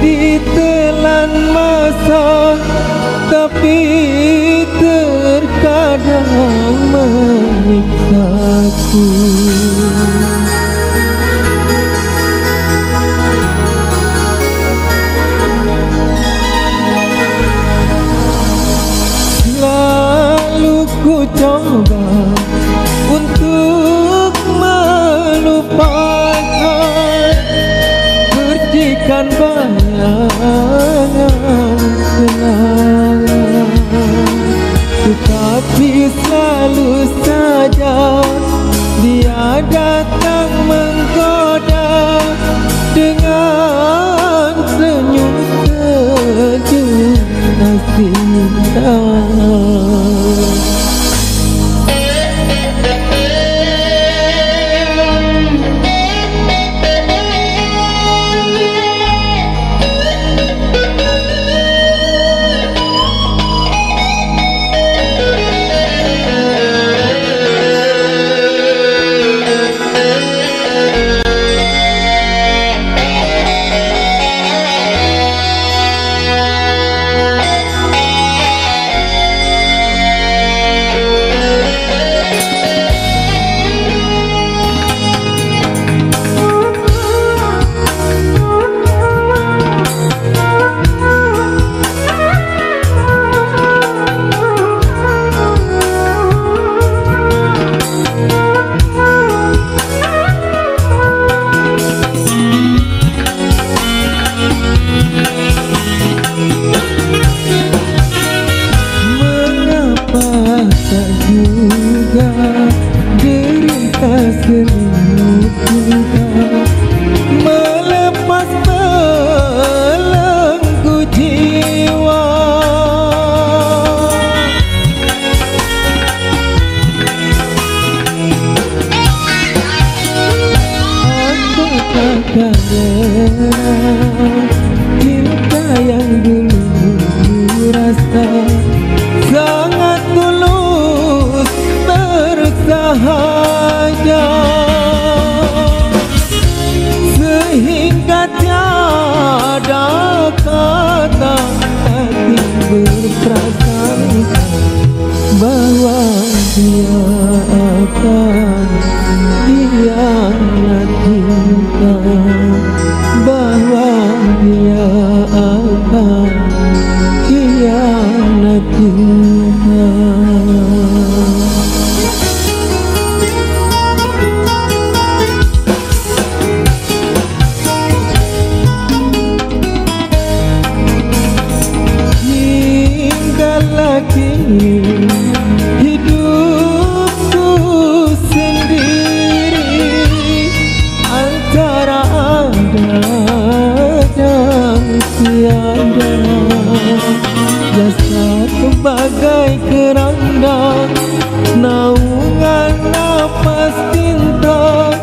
ditelan masa, tapi terkadang menyiksaku. Selalu ku coba untuk melupakan, percikan bayangan kenangan, tetapi selalu saja dia datang menggoda dengan senyum sejuk asinah. Tak juga derita selimut cinta melepas belenggu jiwa. Apakah karena cinta yang dulu rasa sangat tulus bersahaja, sehingga tiada kata hati berprasangka bahwa dia akan hianati kita, bahwa dia akan hianati kita. Kini hidupku sendiri antara ada dan tiada. Jasad bagai keranda, naungan nafas cinta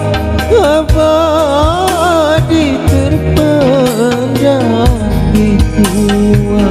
abadi terpendam di jiwa.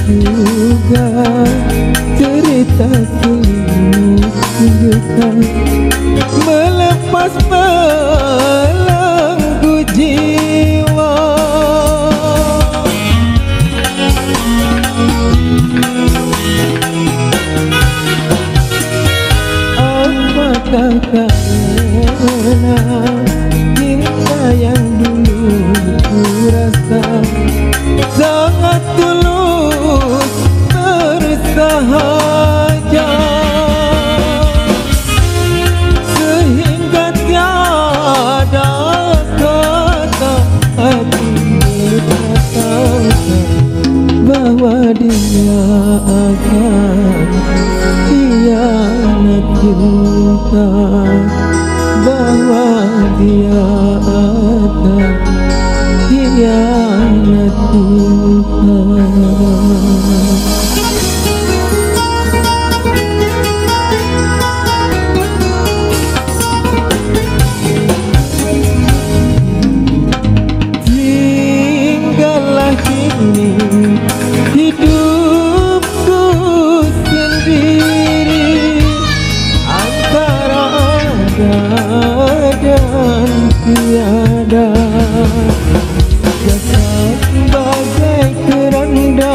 Juga cerita selimut cinta melepas belenggu jiwa. Apakah karena cinta yang dulu ku rasa sangat tulus bersahaja, akan hianat cinta, bahwa dia akan hianat cinta. Tinggallah kini hidupku sendiri, antara ada dan tiada. Jasad bagai keranda,